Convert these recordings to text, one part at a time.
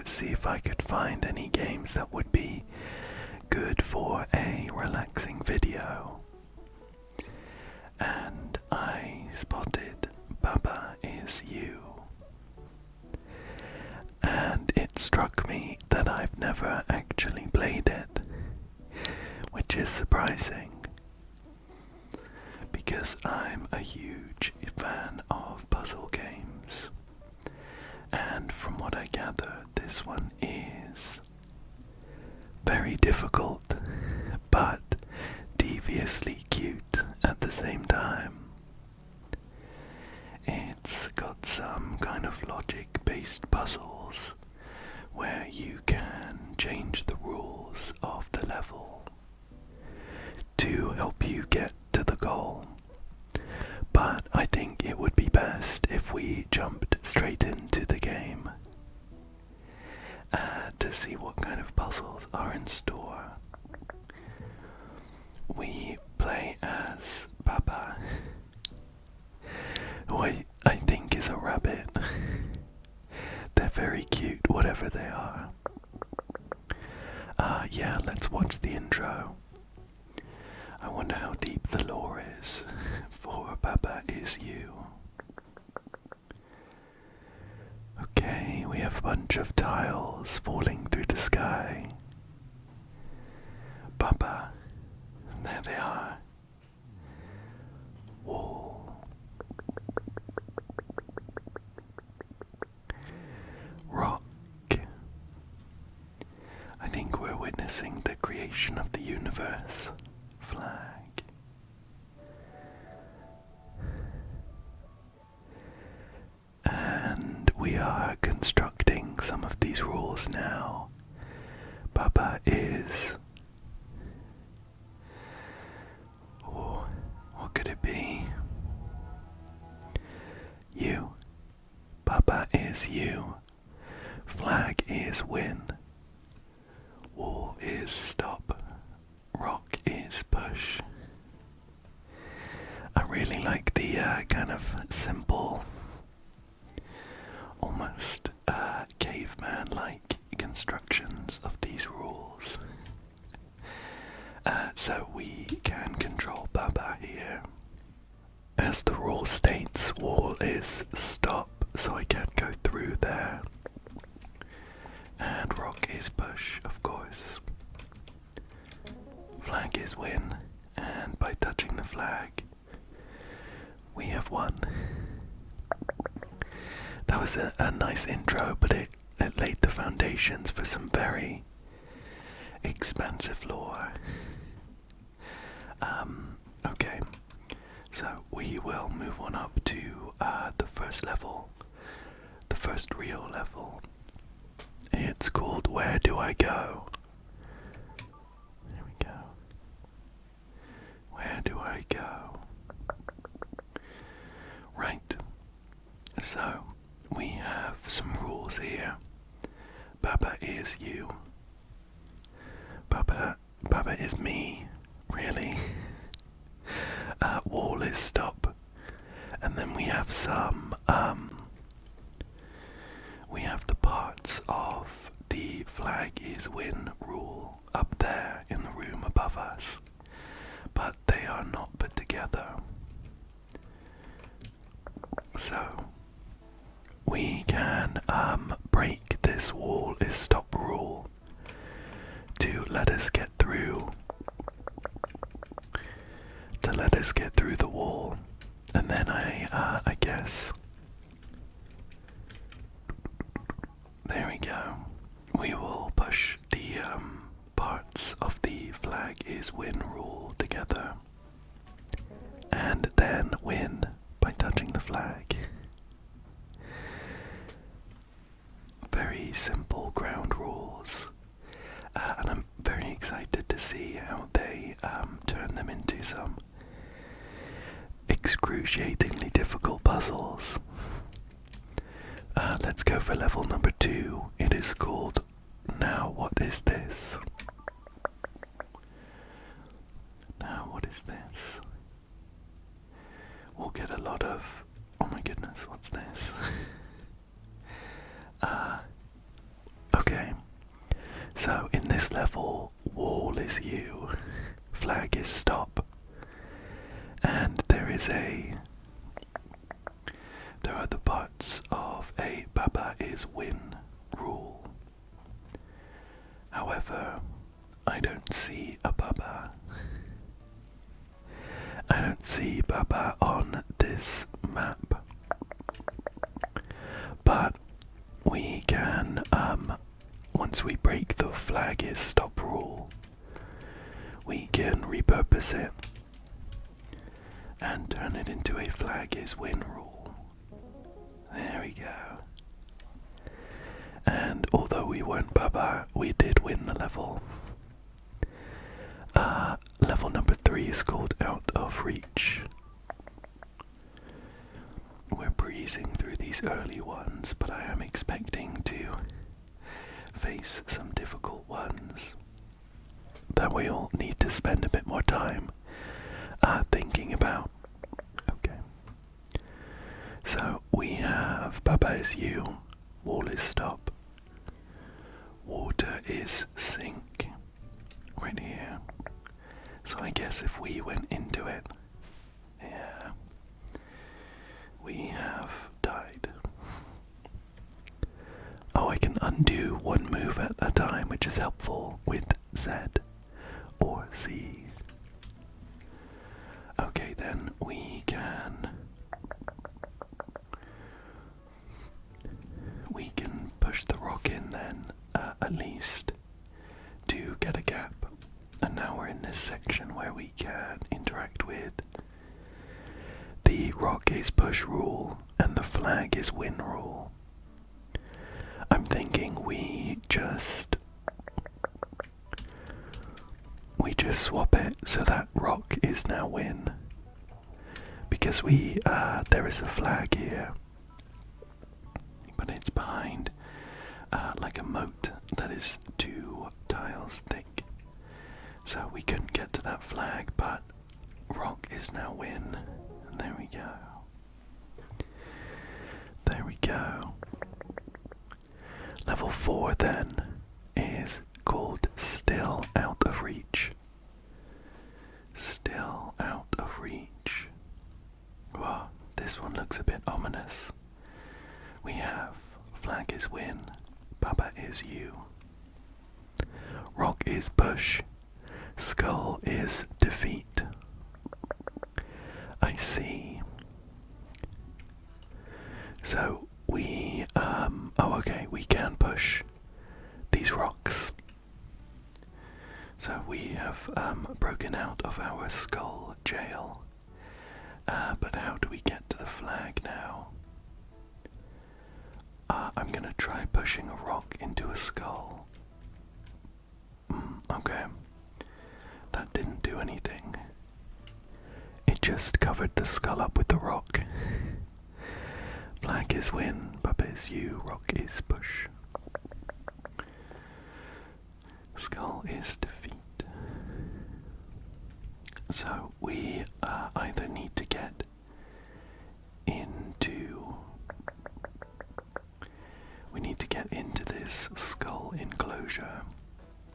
see if I could find any games that would be good for a relaxing video. And I spotted Baba Is You. And it struck me that I've never actually played it, which is surprising, because I'm a huge fan of puzzle games, and from what I gather, this one is very difficult, but deviously cute at the same time. It's got some kind of logic-based puzzles where you can change the rules of the level to help you get to the goal. But I think it would be best if we jumped straight into the game to see what kind of puzzles are in store. We play as Baba, who I think is a rabbit. They're very cute, whatever they are. Yeah, let's watch the intro. I wonder how deep the lore is for Baba Is You. Okay, we have a bunch of tiles falling through the sky. Baba, there they are. Wall. Rock. I think we're witnessing the creation of the universe. Flag. And we are constructing some of these rules now. Baba is... Oh, what could it be? You. Baba is you. Flag is win. Wall is stop. Rock is push. I really like the kind of simple, almost caveman-like constructions of these rules. So we can control Baba here. As the rule states, wall is stop, so I can't go through there. And rock is push, of course. Flag is win, and by touching the flag, we have won. That was a nice intro, but it laid the foundations for some very expansive lore. Okay, so we will move on up to the first level, the first real level. It's called Where Do I Go? There we go. Where do I go? Right. So, we have some rules here. Baba is you. Baba is me, really. Wall is stop. And then we have some, we have the parts of the flag is win rule up there in the room above us, but they are not put together. So we can break this wall is stop rule to let us get through the wall, and then I guess there we go. We will push the parts of the flag is win rule together, and then win by touching the flag. Very simple ground rules, and I'm very excited to see how they turn them into some excruciatingly difficult puzzles. Let's go for level number 2. It is called Now What Is This? Now what is this? We'll get a lot of... Oh my goodness, what's this? this level, wall is you, flag is stop, and there are the parts of a Baba is win rule. However, I don't see a Baba. I don't see Baba on this map. But we can, once we break the flag is stop rule, we can repurpose it and turn it into a flag is win rule. There we go. And although we weren't Baba, we did win the level. Level number 3 is called Out of Reach. We're breezing through these early ones, but I am expecting to face some difficult ones that we'll need to spend a bit more time thinking about. Okay. So we have Baba is you, wall is stop, water is sink, right here. So I guess if we went into it, yeah, we have died. Oh, I can undo one move at a time, which is helpful with Z or C. Okay, then we can push the rock in then, at least, to get a gap. And now we're in this section where we can interact with the rock is push rule and the flag is win rule. I'm thinking we just swap it so that rock is now win, because there is a flag here, but it's behind like a moat that is 2 tiles thick. So we couldn't get to that flag, but rock is now win. And there we go. There we go. Level 4 then is called Still Out of Reach. Still out of reach. Whoa, this one looks a bit ominous. We have flag is win, Baba is you. Rock is push. Skull is defeat. I see. So we, okay, we can push these rocks. So we have broken out of our skull jail. But how do we get to the flag now? I'm gonna try pushing a rock into a skull. Okay. That didn't do anything. It just covered the skull up with the rock. Flag is win, Baba is you, rock is push. Skull is defeat. So we either need to get into this skull enclosure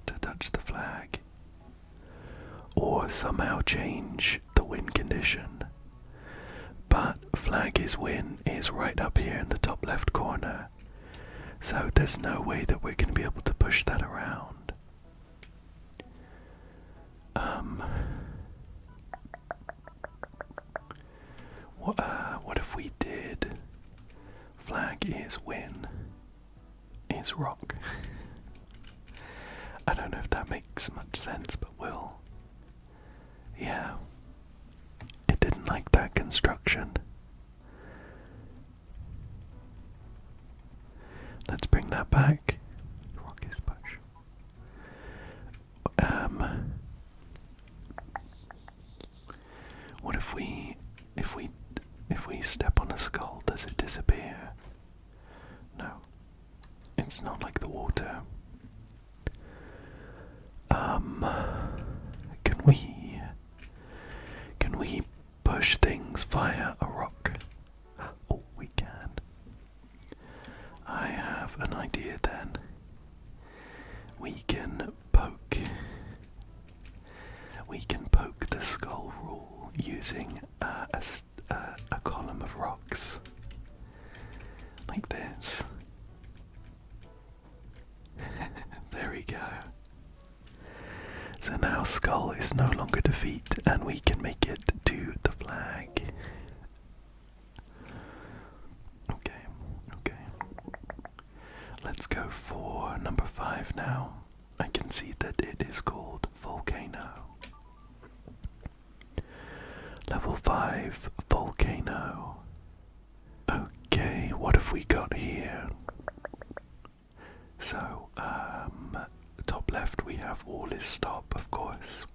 to touch the flag, or somehow change the win condition. But flag is win is right up here in the top left corner, so there's no way that we're going to be able to push that around. What if we did flag is win is rock? I don't know if that makes much sense, but will. Yeah. It didn't like that construction. Let's bring that back. Rock is push. What if we step on a skull, does it disappear? No. It's not like the water. Can we push things via a rock? Oh, we can. I have an idea then. We can So now Skull is no longer defeat, and we can make it to the flag. Okay. Let's go for number 5 now. I can see that it is called Volcano. Level 5, Volcano. Okay, what have we got here? So, top left we have wall is stop, of course.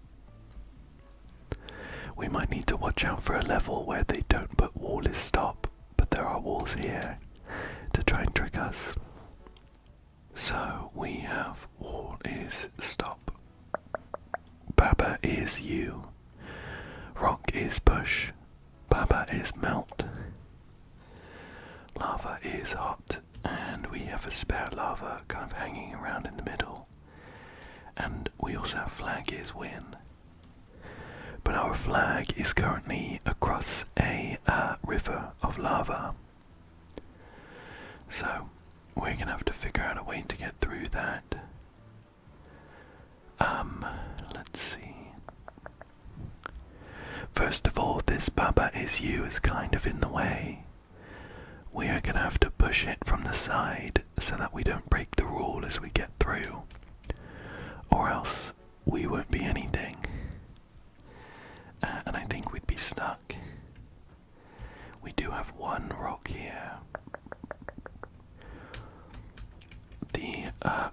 We might need to watch out for a level where they don't put wall is stop, but there are walls here to try and trick us. So, we have wall is stop. Baba is you. Rock is push. Baba is melt. Lava is hot. And we have a spare lava kind of hanging around in the middle. And we also have flag is win. But our flag is currently across a river of lava. So we're gonna have to figure out a way to get through that. Let's see. First of all, this Baba is you is kind of in the way. We are going to have to push it from the side so that we don't break the rule as we get through, or else we won't be anything, and I think we'd be stuck. We do have one rock here.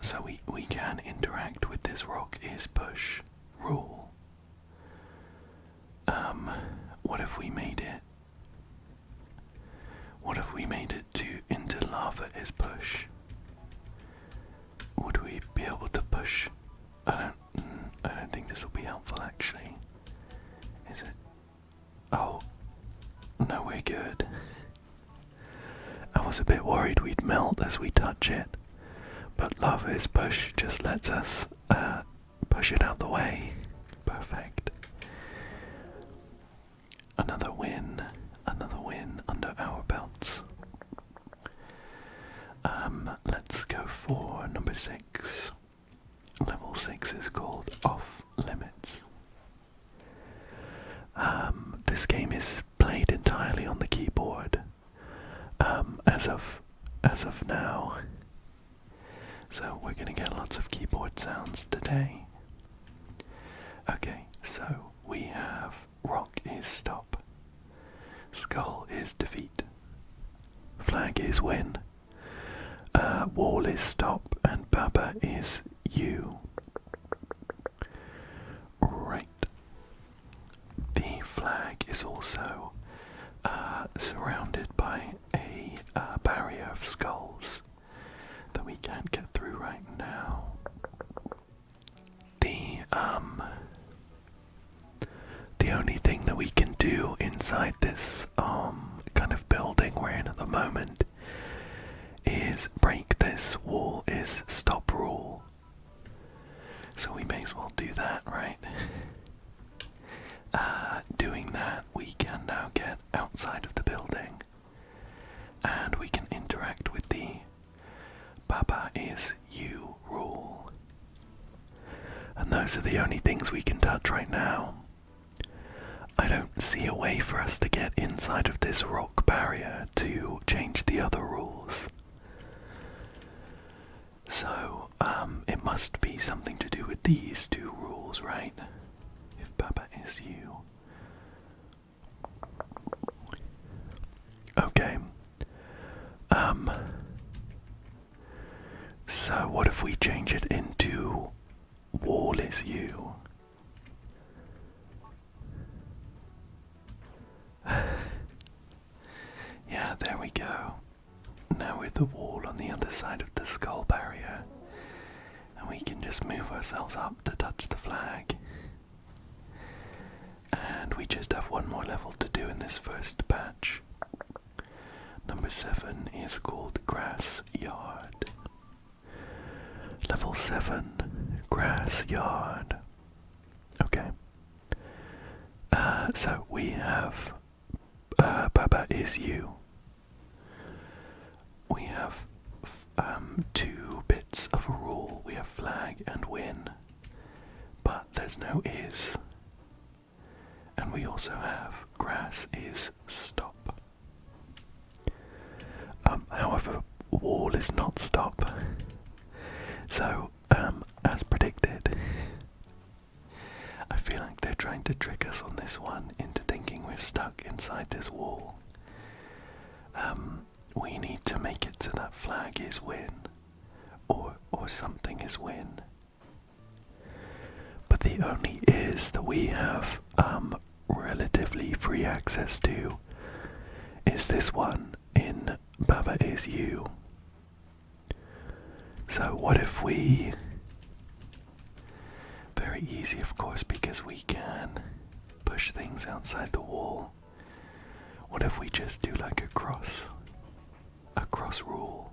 So we can interact with this rock is push rule. What if we made it? What if we made it to into lava is push? Would we be able to push? I don't think this will be helpful actually. Is it? Oh, no, we're good. I was a bit worried we'd melt as we touch it, but lava is push just lets us push it out the way. Perfect. Another win under our belts. Let's go for number 6. Level 6 is called Off Limits. This game is played entirely on the keyboard, as of now. So we're gonna get lots of keyboard sounds today. Okay, so we have rock is stop. Skull is defeat. Flag is win. Wall is stop, and Baba is you. Right. The flag is also surrounded by a barrier of skulls that we can't get through right now. The only thing that we can do inside this kind of building we're in at the moment is break this wall is stop rule. So we may as well do that, right? Doing that, we can now get outside of the building and we can interact with the Baba is you rule. And those are the only things we can touch right now. I don't see a way for us to get inside of this rock barrier to change the other rules. So, it must be something to do with these two rules, right? If Baba is you. Okay. So what if we change it into wall is you? Yeah, there we go. Now we're the wall on the other side of the skull barrier, and we can just move ourselves up to touch the flag. And we just have one more level to do in this first batch. Number 7 is called Grass Yard. Level 7, Grass Yard. Okay. So we have Baba is you. We have 2 bits of a rule. We have flag and win. But there's has no is. And we also have grass is stop. However, wall is not stop. So, as predicted, I feel like they're trying to trick us on this one into thinking we're stuck inside this wall. We need to make it so that flag is win, or something is win. But the only is that we have relatively free access to is this one in Baba is you. So what if we, very easy of course because we can push things outside the wall, what if we just do like a cross rule,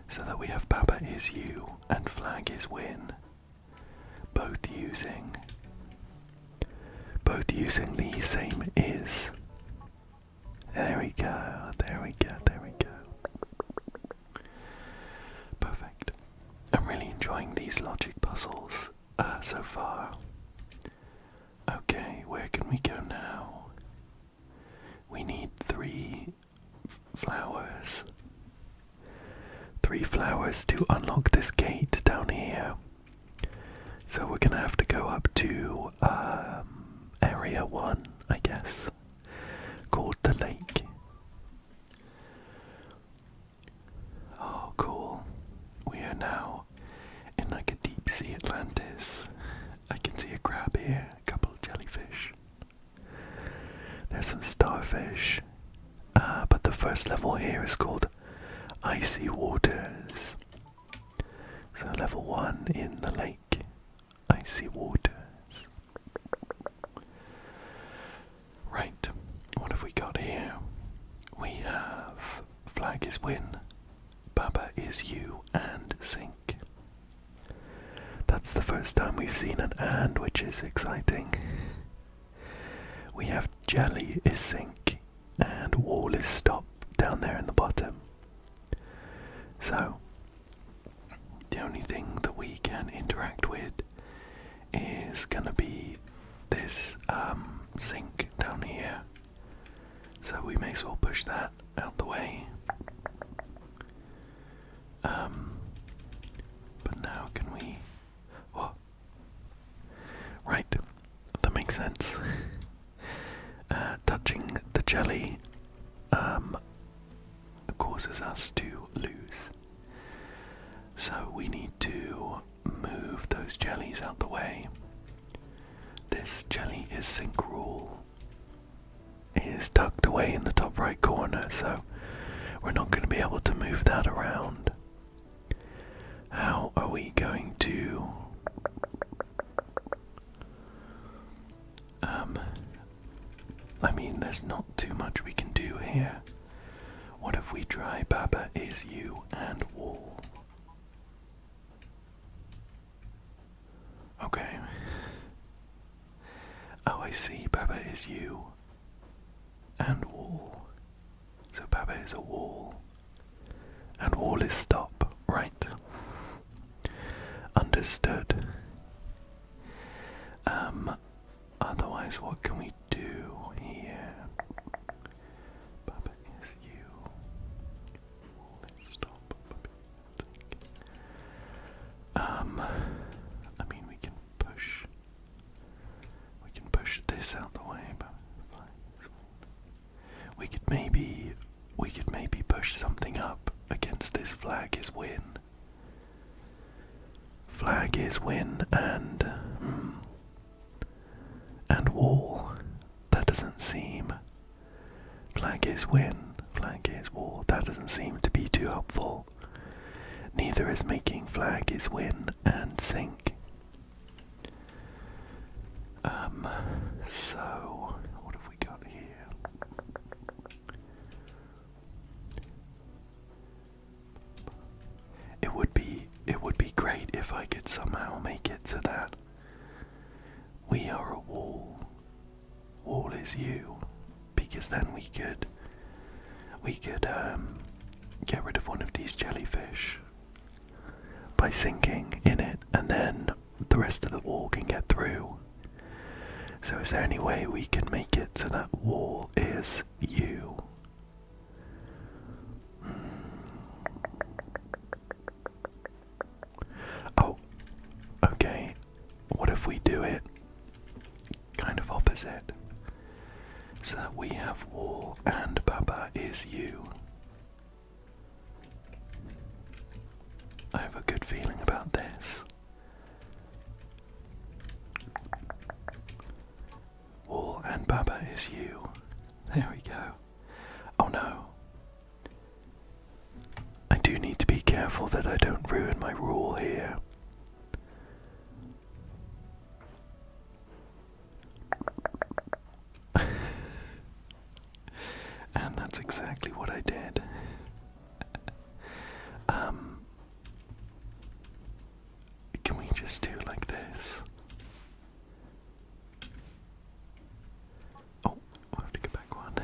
so that we have Baba is you and flag is win, both using the same is. There we go, there we go, there we go. Perfect. I'm really enjoying these logic puzzles so far. Okay, where can we go now? We need 3 flowers. 3 flowers to unlock this gate down here. So we're gonna have to go up to area 1, I guess, called the lake. Oh, cool. We are now in like a deep sea Atlantis. I can see a crab here, a couple of jellyfish. There's some starfish. But the first level here is called Icy Waters. So level 1 in the lake, Icy Waters. Right, what have we got here? We have flag is win, Baba is you, and sink. That's the first time we've seen an and, which is exciting. We have jelly is sink, and wall is stop down there in the bottom. So, the only thing that we can interact with is gonna be this sink down here. So we may as well push that out the way. But now can we... What? Right, that makes sense. Touching the jelly causes us to lose. So we need to move those jellies out the way. This jelly is sink rule. It is tucked away in the top right corner, so we're not going to be able to move that around. How are we going to... I mean, there's not too much we can do here. What if we try Baba is you and wall? Okay. Oh, I see. Baba is you and wall. So Baba is a wall. And wall is stop. Right. Understood. Otherwise, what can we do here? Baba is you. Wall is stop. I mean, we can push this out the way, but we could maybe push something up against this flag is win. Flag is win and wall. That doesn't seem. Flag is win, flag is wall. That doesn't seem to be too helpful. Neither is making flag is win and sink. So what have we got here? It would be great if I could somehow make it so that we are a wall. Wall is you, because then we could get rid of one of these jellyfish by sinking in it, and then the the rest of the wall can get through. So is there any way we can make it so that wall is you? Oh, okay. What if we do it kind of opposite? So that we have wall and Baba is you. I have a good feeling about this. Wall and Baba is you. There we go. Oh no. I do need to be careful that I don't ruin my rule here. And that's exactly what I did. Can we just do like this? Oh, we'll have to go back one.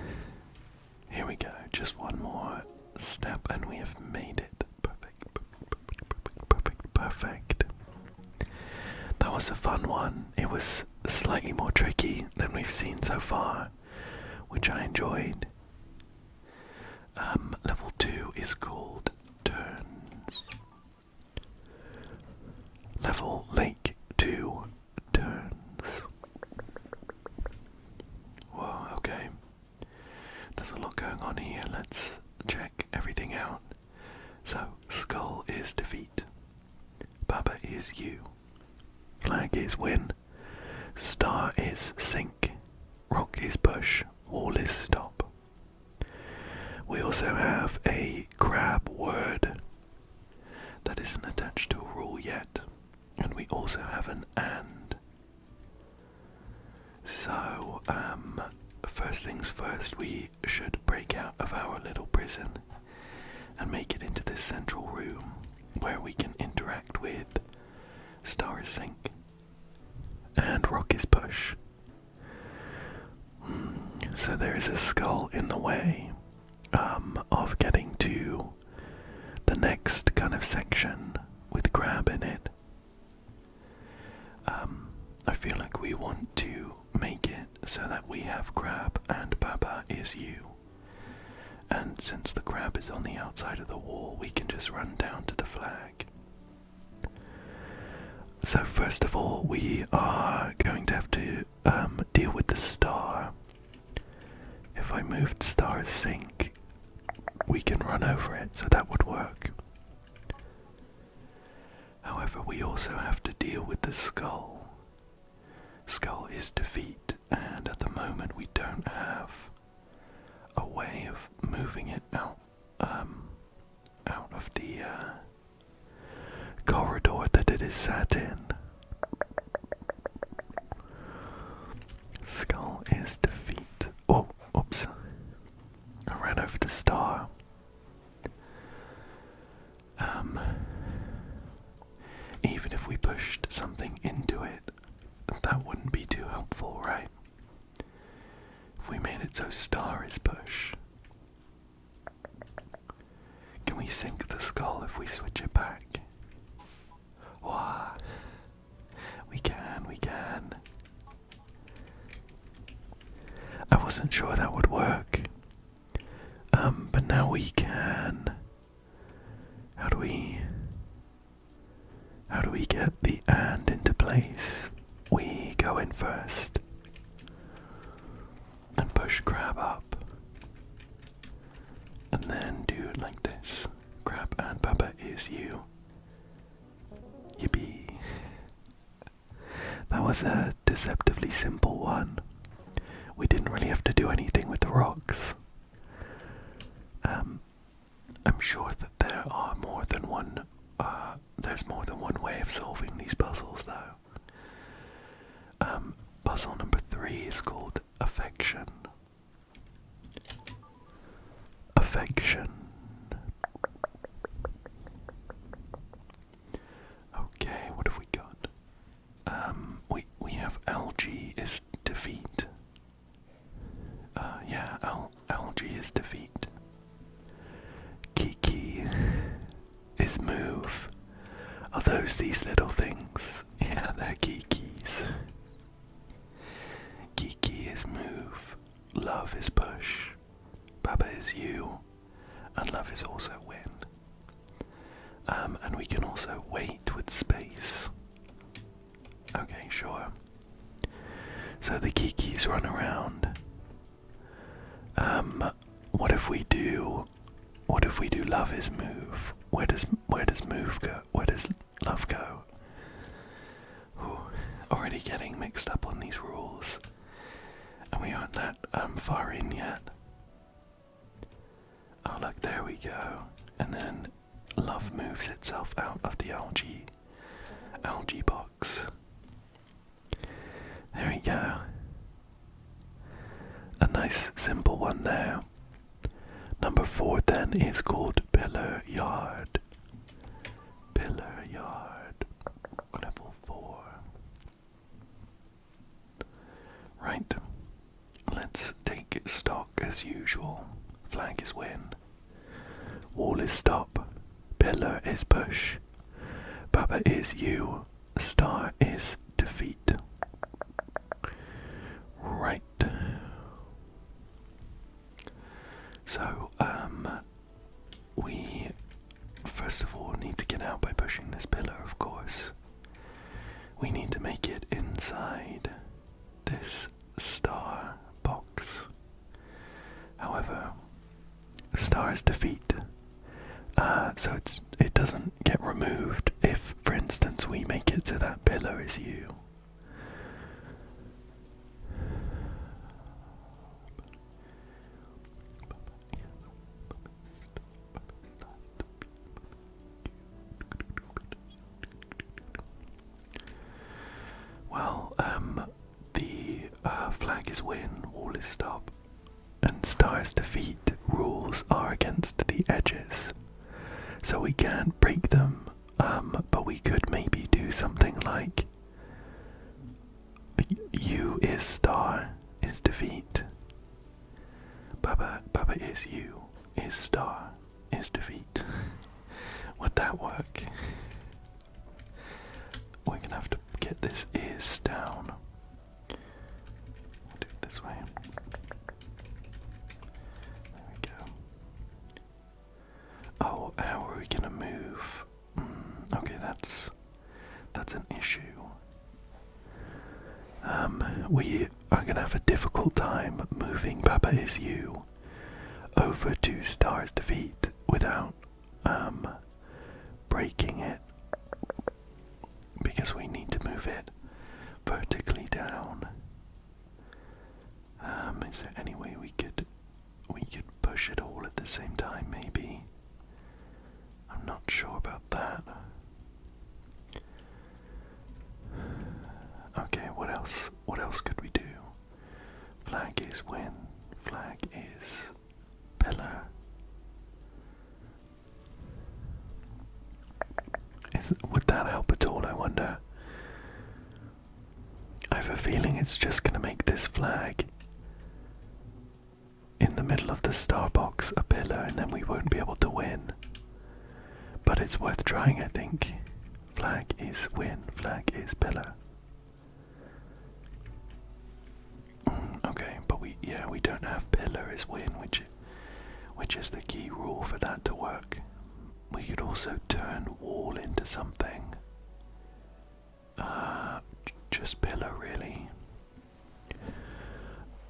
Here we go, just one more step and we have made it. Perfect, perfect, perfect. That was a fun one. It was slightly more tricky than we've seen so far, which I enjoyed. Level 2 is called Turns. Level Lake 2 Turns. Whoa, okay. There's a lot going on here. Let's check everything out. So, Skull is defeat. Baba is you. Flag is win. Star is sink. Rock is push. Wall is stop. We also have a crab word that isn't attached to a rule yet, and we also have an and. So, first things first, we should break out of our little prison and make it into this central room where we can interact with Star is sink and Rock is push. So there is a skull in the way of getting to the next kind of section with crab in it. I feel like we want to make it so that we have crab and Baba is you. And since the crab is on the outside of the wall, we can just run down to the flag. So first of all, we are going to have to deal with the star. If I moved Star's sink, we can run over it, so that would work. However, we also have to deal with the skull. Skull is defeat, and at the moment we don't have a way of moving it out of the corridor that it is sat in. Skull is defeat. Oh, oops. I ran over the star. Even if we pushed something into it, that wouldn't be too helpful, right? If we made it so star is push. Can we sink the skull if we switch it back? Wow. We can. I wasn't sure that would work. But now we can. How do we get the and into place? We go in first and push crab up, and then do it like this. Crab and Baba is you. Yippee. That was a deceptively simple one. We didn't really have to do anything with the rocks. I'm sure that there are more than one, there's more than one way of solving these puzzles though. Puzzle number 3 is called affection. Affection. Okay, what have we got? We have algae is defeat. Yeah, algae is defeat. Kiki is move. Are those these little things? Yeah, And we can also wait with space. Okay, sure. So the Kikis run around. What if we do love is move? Where does move go? Where does love go? Ooh, already getting mixed up on these rules. And we aren't that far in yet. Oh look, there we go. And then love moves itself out of the algae box. There we go. A nice simple one there. Number 4 then is called Pillar Yard. Pillar Yard. Level 4. Right. Let's take stock as usual. Flag is win. Wall is stop. Pillar is push. Baba is you. Star is defeat. Right. So, we first of all need to get out by pushing this pillar, of course. We need to make it inside this star box. However, star is defeat. So it doesn't get removed if, for instance, we make it so that pillar is you. Well, the flag is win, wall is stop, and star is defeat. Rules are against the edges, so we can't break them, but we could maybe do something like U is star, is defeat. Baba is you, is star, is defeat. Would that work? We're gonna have to get this is down. We'll do it this way. There we go. Oh, how are we gonna move? Okay, that's an issue. We are gonna have a difficult time moving Baba is you over to Star's defeat without breaking it, because we need to move it vertically down. Is there any way we could push it all at the same time? Maybe. I'm not sure about that. Okay, what else? What else could we do? Flag is win. Flag is pillar. Would that help at all, I wonder? I have a feeling it's just going to make this flag in the middle of the star box a pillar, and then we won't be able to win. But it's worth trying, I think. Flag is win, flag is pillar. Okay, but we don't have pillar is win, which is the key rule for that to work. We could also turn wall into something. Just pillar, really.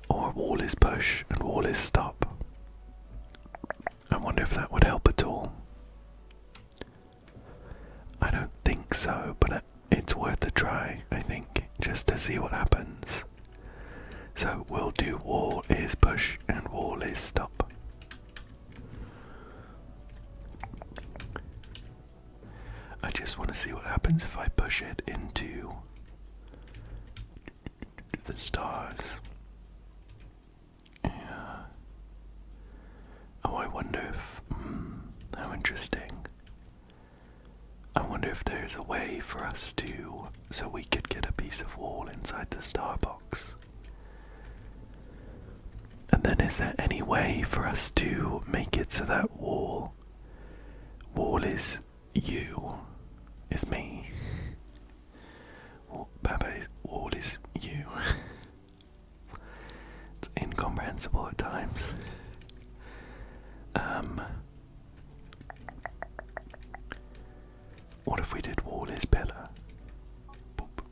Or wall is push and wall is stop. I wonder if that would help at all. I don't think so, but it's worth a try, I think, just to see what happens. So we'll do wall is push and wall is stop. I just want to see what happens if I push it into the stars. Yeah. Oh, I wonder if... how interesting. I wonder if there's a way for us to... so we could get a piece of wall inside the star box. And then is there any way for us to make it so that wall is you, is me. Wall is you. It's incomprehensible at times. What if we did wall is pillar? Boop.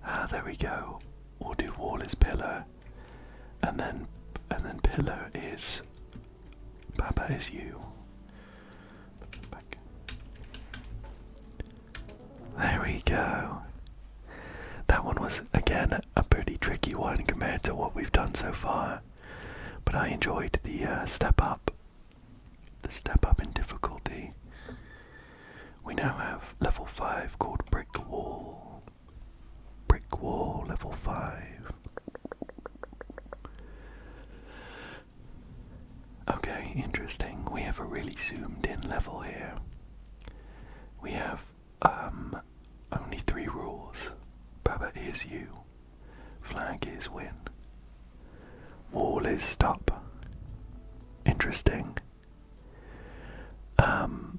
Ah, there we go. We'll do wall is pillar, and then pillar is Baba is you. Back. There we go. That one was again a pretty tricky one compared to what we've done so far, but I enjoyed the step up. The step up in difficulty. We now have level 5 called Brick Wall. Brick Wall, level 5. Okay, interesting. We have a really zoomed in level here. We have only 3 rules. Baba is you. Flag is win. Wall is stop. Interesting.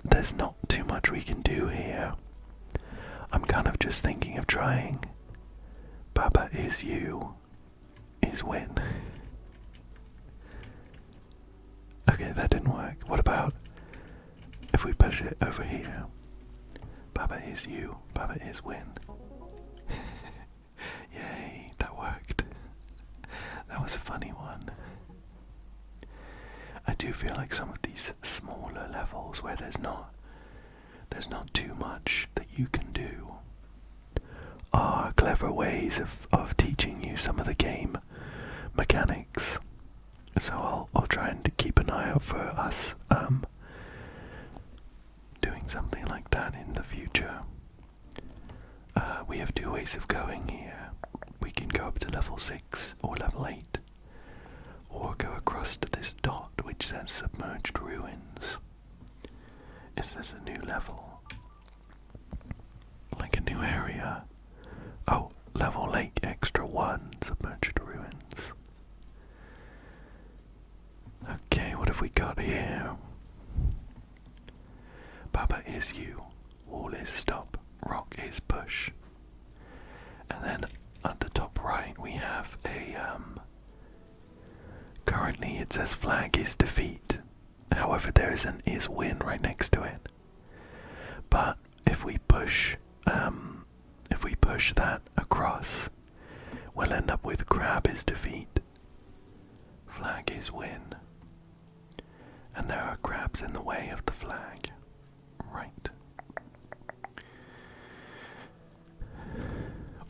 There's not too much we can do here. I'm kind of just thinking of trying Baba is you is win. Okay, that didn't work. What about if we push it over here? Baba is you, Baba is win. Yay, that worked. That was a funny one. I do feel like some of these smaller levels where there's not too much that you can do are clever ways of teaching you some of the game mechanics. So I'll try and keep an eye out for us doing something like that in the future. We have 2 ways of going here. We can go up to level 6 or level 8, or go across to this dot which says submerged ruins. It says a new level, like a new area. Oh, level lake extra 1, submerged ruins. Okay, what have we got here? Baba is you, wall is stop, rock is push. And then at the top right we have a currently it says flag is defeat. However, there is an is win right next to it. But if we push that across, we'll end up with crab is defeat, flag is win. And there are crabs in the way of the flag. Right.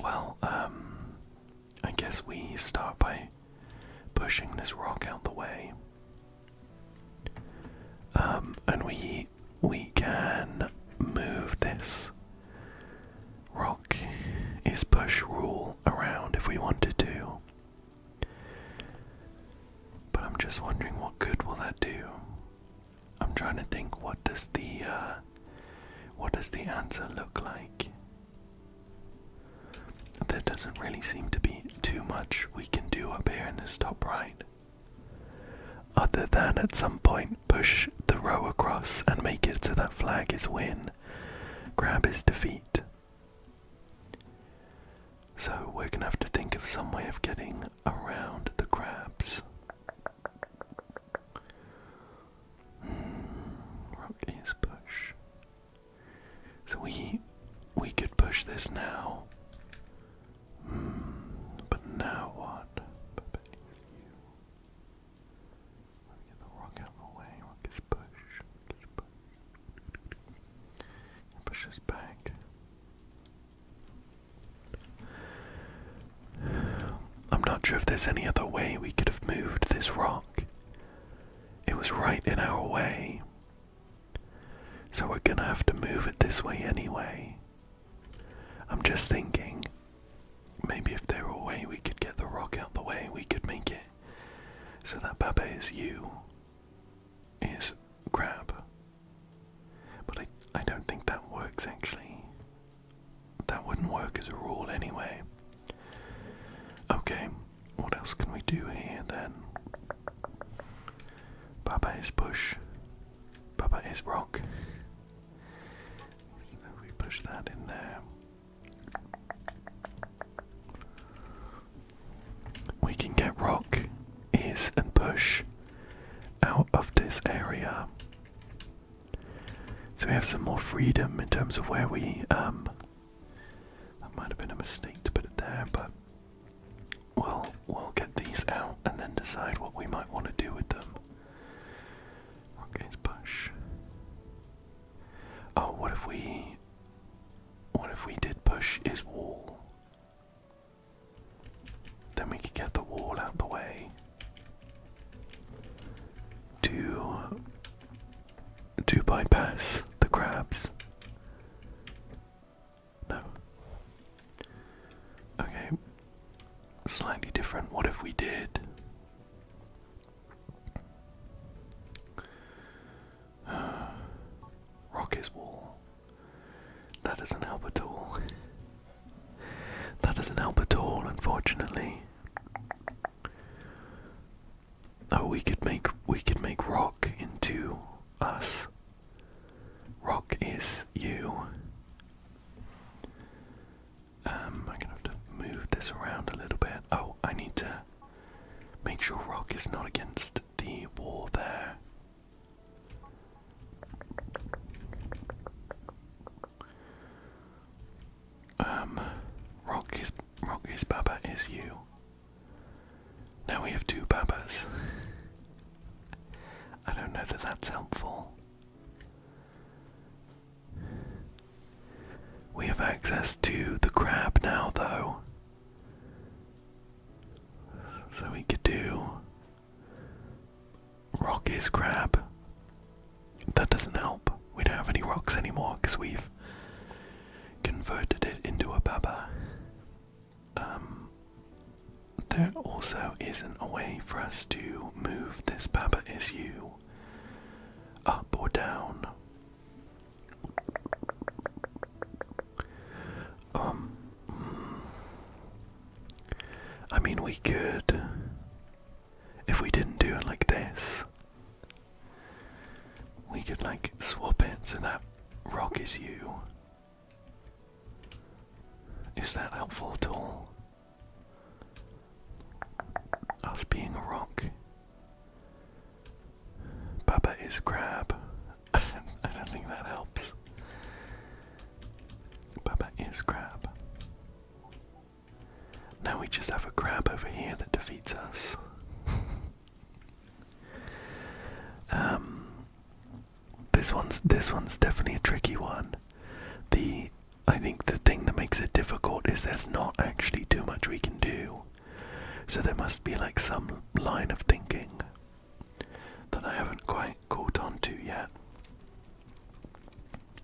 Well, I guess we start by pushing this rock out the way. And we can move this rock is push rule around if we wanted to. But I'm just wondering, what good will that do? I'm trying to think, what does the answer look like? There doesn't really seem to be too much we can do up here in this top right, other than at some point push the row across and make it so that flag is win, crab is defeat. So we're gonna have to think of some way of getting around the crabs. Rock is push. So we could push this now. But now what? Get the rock out of the way. Rock is push. Push this back. I'm not sure if there's any other way we could have moved this rock. It was right in our way. So we're gonna have to move it this way anyway. I'm just thinking, maybe if there were a way we could get the rock out the way, we could make it so that Baba is you, is crab. But I don't think that works actually. That wouldn't work as a rule anyway. Okay, what else can we do here then? Baba is push. Baba is rock. So we push that in there. We can get rock, is, and push out of this area. So So we have some more freedom in terms of where we, that might have been a mistake to put it there, but we'll get these out and then decide what we might want to do with them. Okay, push. Oh, what if we did push is wall? Then we could get the wall out the way to bypass the crabs. No. Okay. Slightly different. What if we did? Rock is wall. That doesn't help at all. That doesn't help at all, unfortunately. Oh, we could make rock into us. Rock is you. I'm gonna have to move this around a little bit. Oh, I need to make sure rock is not against the wall there. Rock is Baba is you. Now we have two Babas. I don't know that that's helpful. We have access to the crab now, though. So we could do rock is crab. That doesn't help. We don't have any rocks anymore because we've converted it into a Baba. There also isn't a way for us to move this Baba is you up or down. I mean, we could, if we didn't do it like this, we could like swap it so that rock is you. Is that helpful at all? Us being a rock. Baba is crab. I don't think that helps. Baba is crab. Now we just have a crab over here that defeats us. This one's definitely a tricky one. I think the thing that makes it difficult is there's not actually too much we can do. So there must be like some line of thinking that I haven't quite caught on to yet.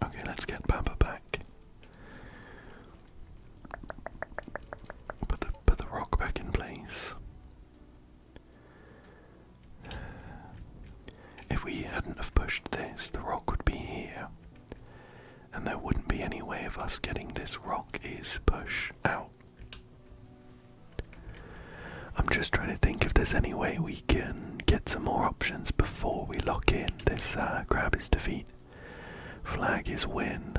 Okay, let's get Baba back. Put the rock back in place. If we hadn't have pushed this, the rock would be here. And there wouldn't be any way of us getting this rock is push out. I'm just trying to think if there's any way we can get some more options before we lock in this crab is defeat. Flag is win.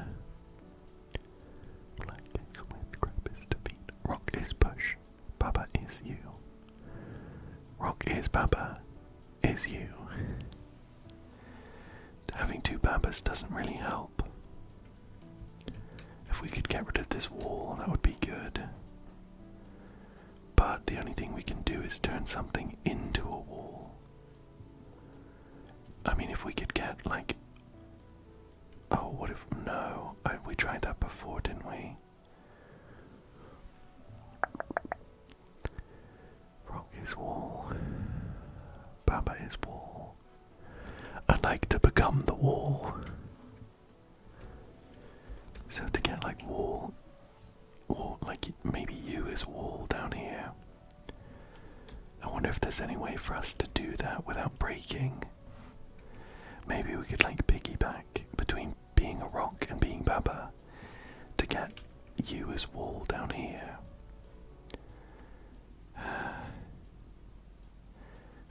Flag is win, crab is defeat. Rock is push. Baba is you. Rock is Baba is you. Having two Babas doesn't really help. If we could get rid of this wall, that would be good. But the only thing we can do is turn something into a wall. I mean, if we could get like... Oh, what if... No, we tried that before, didn't we? Rock is wall. Baba is wall. I'd like to become the wall. So to get like wall, like maybe you as wall down here. I wonder if there's any way for us to do that without breaking. Maybe we could like piggyback between being a rock and being Baba to get you as wall down here.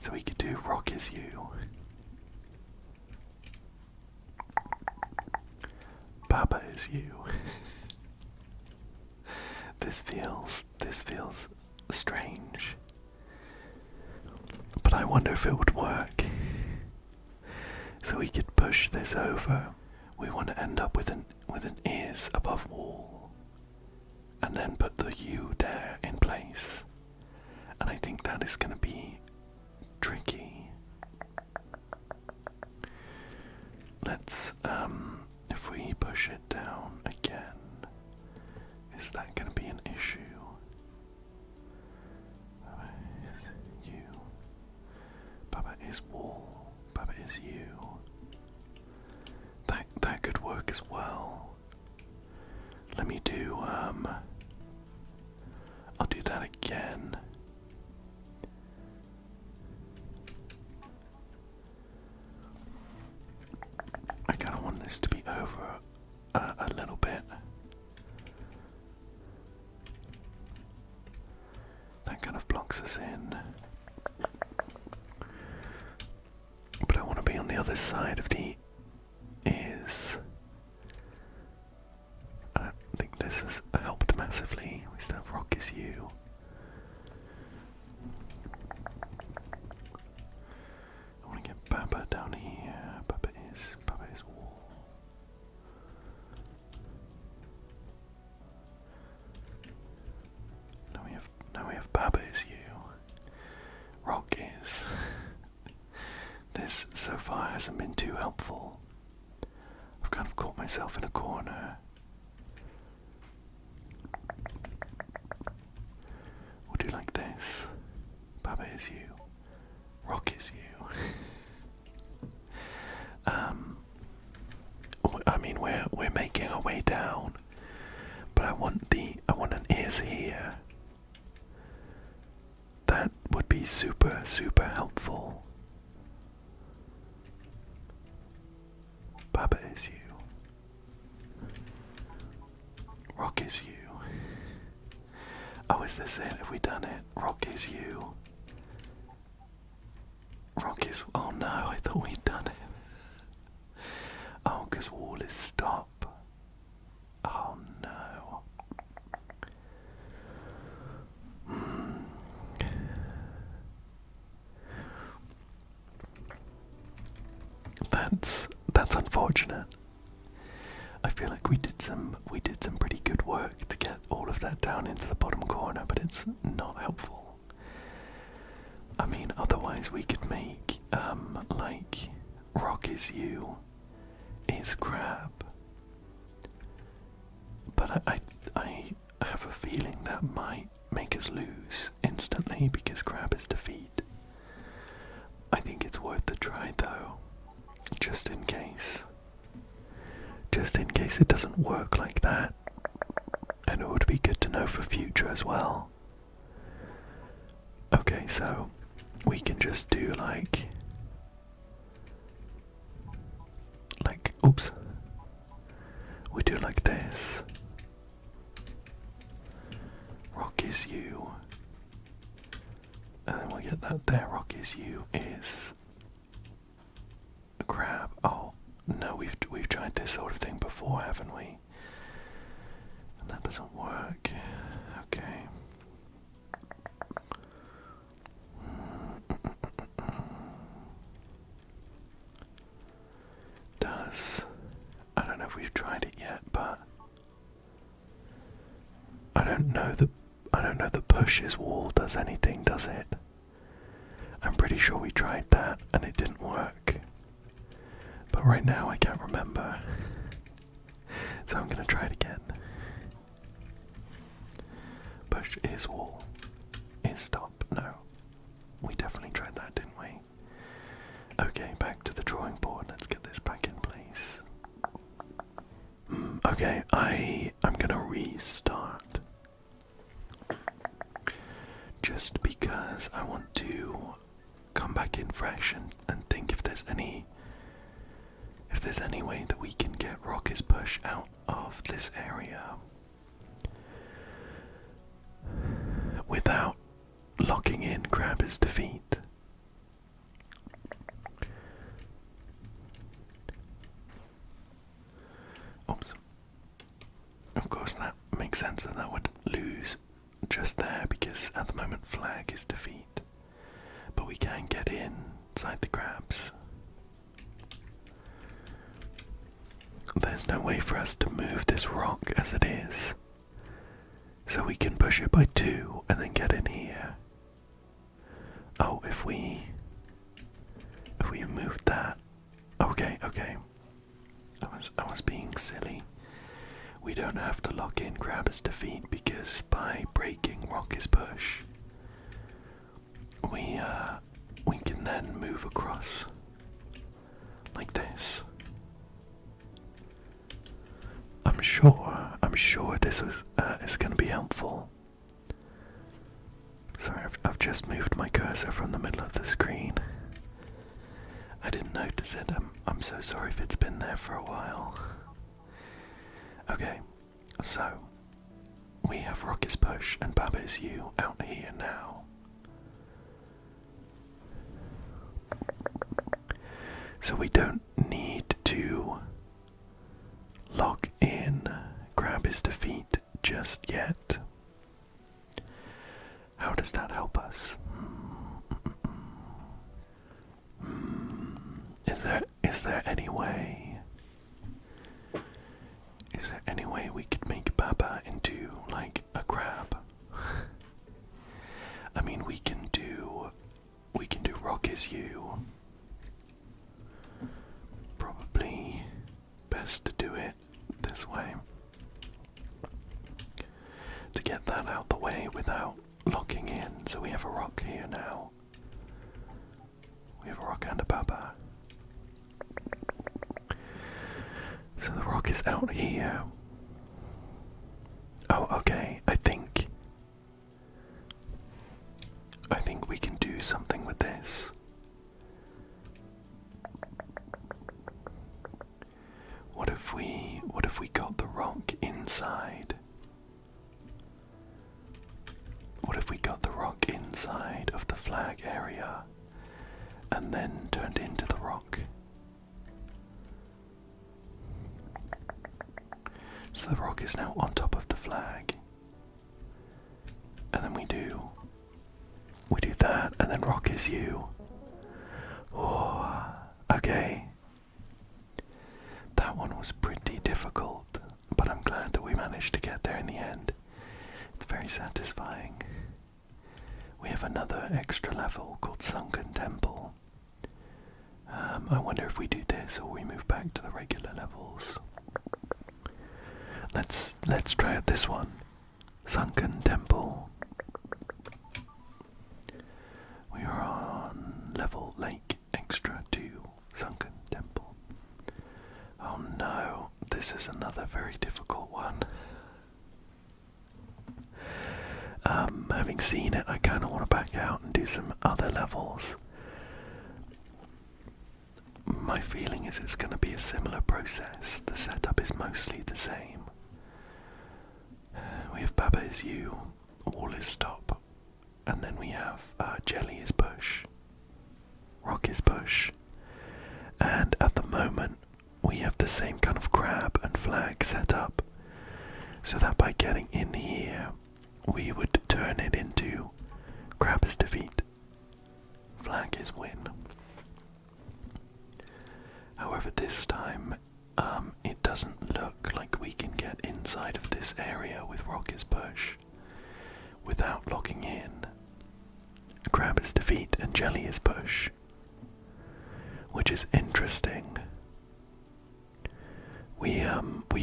So we could do rock is you. Baba is you. This feels strange. But I wonder if it would work. So we could push this over. we want to end up with an is above wall, and then put the U there in place. And I think that is going to be tricky. Let's, if we push it down again, is that going to be an issue? Baba is U. Baba is wall. Baba is U. That could work as well. Let me do, I'll do that again. I kind of want this to be over a little bit. That kind of blocks us in. But I want to be on the other side of the is. I don't think this has helped massively. We still have rock is U. I want to get Baba down here. Baba is wall. Now we have Baba is U. Rock is. This so far hasn't been too helpful. I've kind of caught myself in a corner. We'll do like this. Baba is you. Rock is you. I mean, we're making our way down, but I want an is here. That would be super helpful. Baba is you. Rock is you. Oh, is this it? Have we done it? Rock is you. Rock is... Oh no, I thought we'd done it. Oh, because wall is stop. Oh no. That's unfortunate. I feel like we did some pretty good work to get all of that down into the bottom corner, but it's not helpful. I mean, otherwise we could make like rock is you is crab. But I have a feeling that might make us lose instantly because crab is defeat. I think it's worth the try though. Just in case. Just in case it doesn't work like that. And it would be good to know for future as well. Okay, so we can just do like, oops. We do like this. Rock is you. And then we'll get that there. Rock is you is a crab. Oh no, we've tried this sort of thing before, haven't we? And that doesn't work. Okay. I don't know if we've tried it yet, but I don't know the pushes wall does anything, does it? I'm pretty sure we tried that and it didn't work. But right now I can't remember. So I'm gonna try it again. Push is wall. Is stop. No. We definitely tried that, didn't we? Okay, back to the drawing board. Let's get this back in place. Okay, I'm gonna restart. Just because I want to come back in fresh and think if there's any way that we can get Rock's push out of this area without locking in Crabber's defeat. Oops. Of course that makes sense that would lose just there because at the moment flag is defeat. But we can get inside the crabs. there's no way for us to move this rock as it is. So we can push it by 2 and then get in here. Oh, if we moved that. Okay. I was being silly. We don't have to lock in grabber's defeat because by breaking rock is push, we can then move across like this. I'm sure this is going to be helpful. Sorry, I've just moved my cursor from the middle of the screen. I didn't notice it. I'm so sorry if it's been there for a while. Okay, so we have Rock is push and Baba is you out here now. So we don't need to lock in grab his defeat just yet. How does that help us? Is there any way? Is there any way we could make Baba into like a crab? I mean, we can do rock is you. Probably best to do it this way to get that out the way without locking in. So we have a rock here now. We have a rock and a Baba. So the rock is out here. Oh, okay. I think we can do something with this. What if we got the rock inside? What if we got the rock inside of the flag area and then turned into the rock? So the rock is now on top of the flag. And then we do that, and then rock is you. Oh, okay. That one was pretty difficult, but I'm glad that we managed to get there in the end. It's very satisfying. We have another extra level called Sunken Temple. I wonder if we do this or we move back to the regular levels. Let's try out this one. Sunken Temple. We are on level Lake Extra 2, Sunken Temple. Oh no, this is another very difficult one. Having seen it, I kind of want to back out and do some other levels. My feeling is it's going to be a similar process. The setup is mostly the same. We have Baba is you, wall is stop, and then we have jelly is push, rock is push, and at the moment we have the same kind of crab and flag set up, so that by getting in here we would turn it into crab is defeat, flag is win. However, this time it doesn't look like we can get inside of this area with rock is push without locking in crab is defeat and jelly is push, which is interesting. We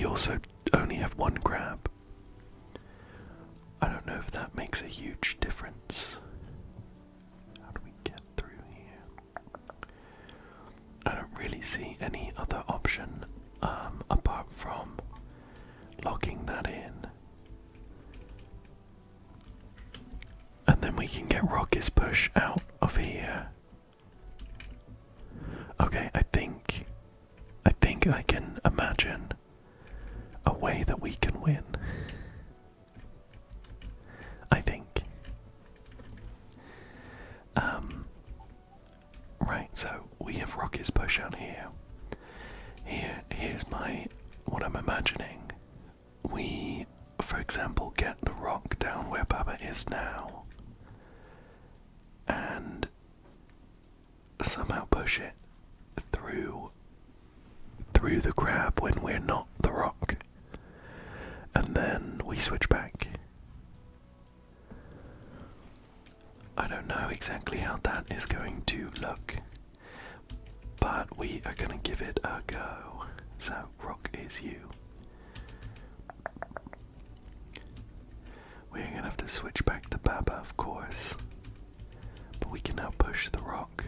also only have one crab. I don't know if that makes a huge difference. How do we get through here? I don't really see any other option apart from locking that in. And then we can get rock is push out of here. Okay, I think I can imagine a way that we can win. I think. Right, so we have rock is push out here. Here's what I'm imagining. We, for example, get the rock down where Baba is now, and somehow push it through through the crab when we're not the rock. And then we switch back. I don't know exactly how that is going to look, but we are going to give it a go. So, rock is you. We're going to have to switch back to Baba, of course, but we can now push the rock.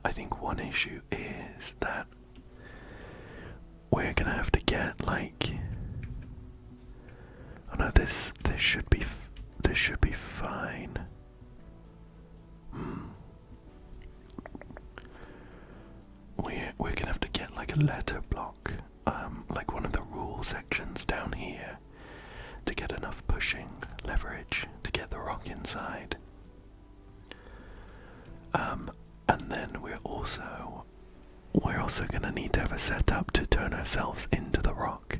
I think one issue is that we're going to have to get, like, oh no, this should be fine. We're gonna have to get like a letter block, like one of the rule sections down here, to get enough pushing leverage to get the rock inside. And then we're also gonna need to have a setup to turn ourselves into the rock.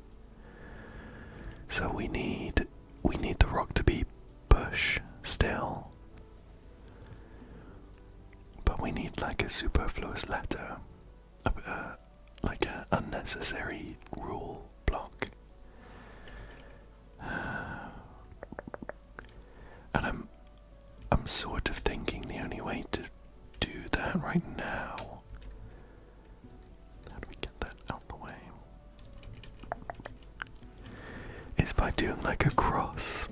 So we need the rock to be push still, but we need like a superfluous letter, like an unnecessary rule block. And I'm sort of thinking the only way to do that right now. How do we get that out the way? Is by doing like a cross,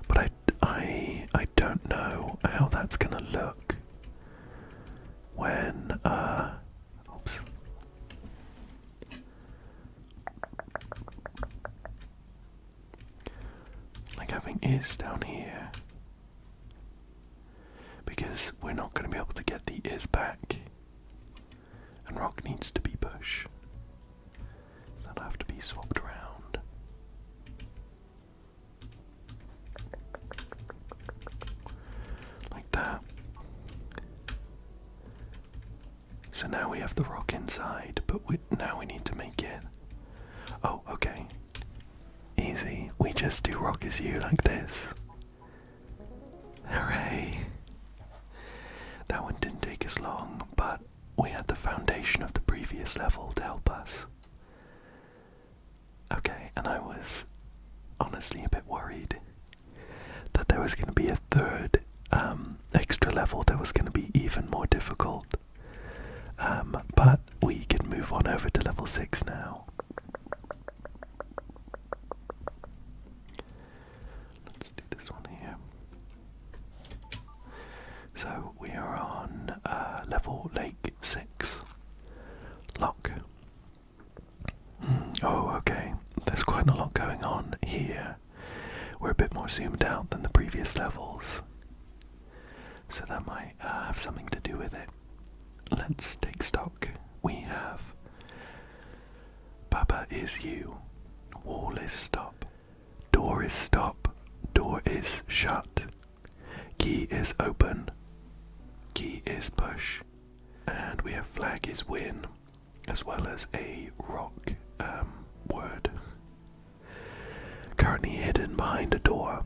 but I don't know how that's gonna look when oops. Like having is down here, because we're not going to be able to get the is back, and rock needs to be push. That'll have to be swapped around. Like that. So now we have the rock inside, but now we need to make it. Oh, okay. Easy. We just do rock as you like this. Hooray! That one didn't take us long, but we had the foundation of the previous level to help us. Okay, and I was honestly a bit worried that there was going to be a third extra level that was going to be even more difficult. But we can move on over to level 6 now. Let's do this one here. So we are on level Lake 6. Lock. Oh, okay. There's quite a lot going on here. We're a bit more zoomed out than the previous levels, so that might have something to do with it. Let's take stock. We have Baba is you, wall is stop, door is stop, door is shut, key is open, key is push, and we have flag is win, as well as a rock word currently hidden behind a door.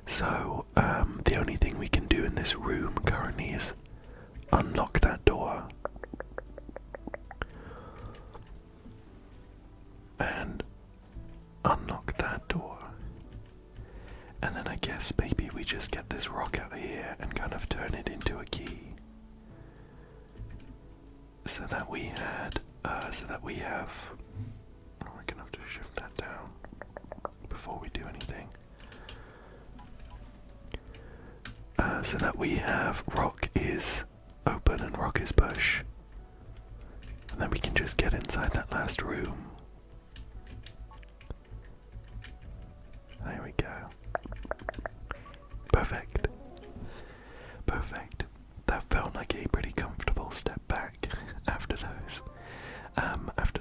So the only thing we can do in this room currently is unlock that door and unlock that door, and then I guess maybe we just get this rock out here and kind of turn it into a key, so that we have we're gonna have to shift that down before we do anything. So that we have rock is open and rock is push, and then we can just get inside that last room. There we go. Perfect. Perfect. That felt like a pretty comfortable step back after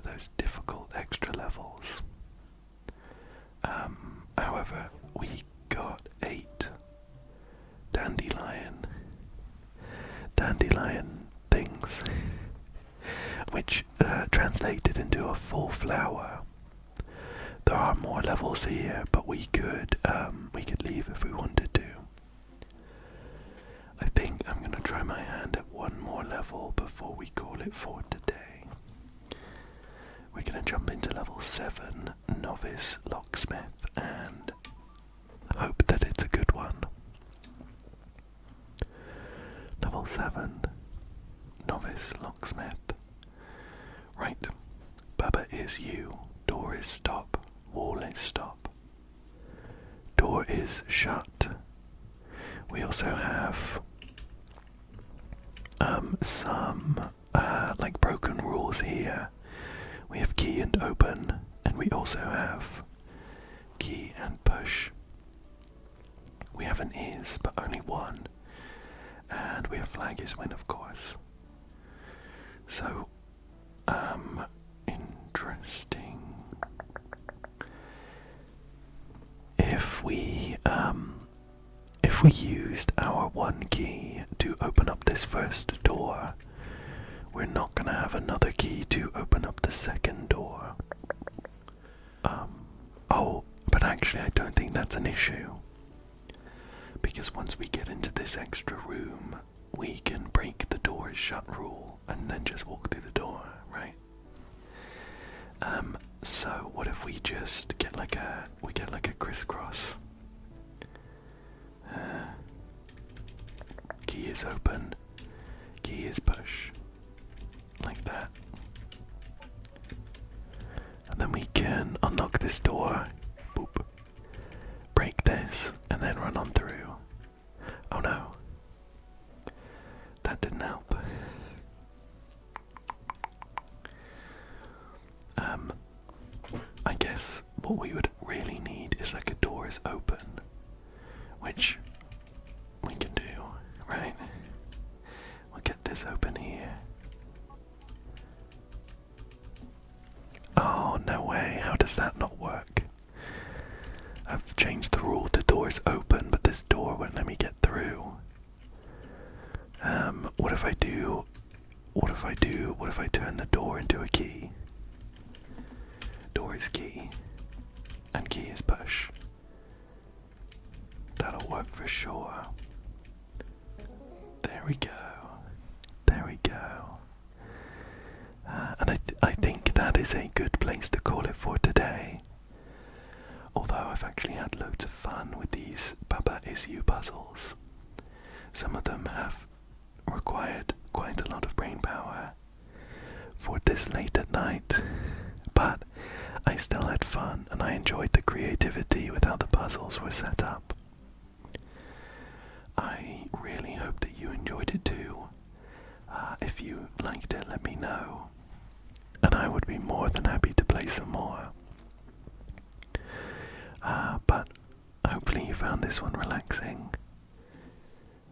those difficult extra levels. However, we got 8 dandelion things, which translated into a full flower. There are more levels here, but we could leave if we wanted to. I think I'm going to try my hand at one more level before we call it for today. We're going to jump into level 7, Novice Locksmith, and hope that it's a good one. Level 7, Novice Locksmith. Right, Baba is you, door is stop, wall is stop. Door is shut. We also have some like broken rules here. We have key and open, and we also have key and push. We have an is, but only one. And we have flag is win, of course. So, interesting. If we used our one key to open up this first door, we're not gonna have another key to open up the second door. Oh, but actually I don't think that's an issue. Because once we get into this extra room, we can break the door is shut rule and then just walk through the door, right? So what if we just get like a crisscross? Key is open, key is push, like that. And then we can unlock this door, boop, break this, and then run on through. Oh no, that didn't help. I guess what we would really need is like a door is open, which we can do, right? We'll get this open here. Oh, no way, how does that not work? I've changed the rule to doors open, but this door won't let me get through. What if I turn the door into a key? Door is key, and key is push. That'll work for sure. There we go. There we go. And I think that is a good place to call it for today. Although I've actually had loads of fun with these Baba Is You puzzles. Some of them have required quite a lot of brain power for this late at night, but I still had fun and I enjoyed the creativity with how the puzzles were set up. I really hope that you enjoyed it too. If you liked it, let me know, and I would be more than happy to play some more. But hopefully you found this one relaxing,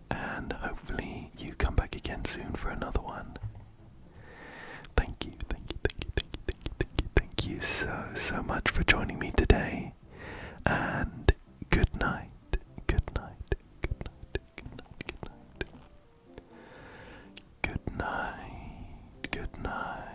and hopefully you come back again soon for another one. Thank you so much for joining me today, and good night. Good night. Good night.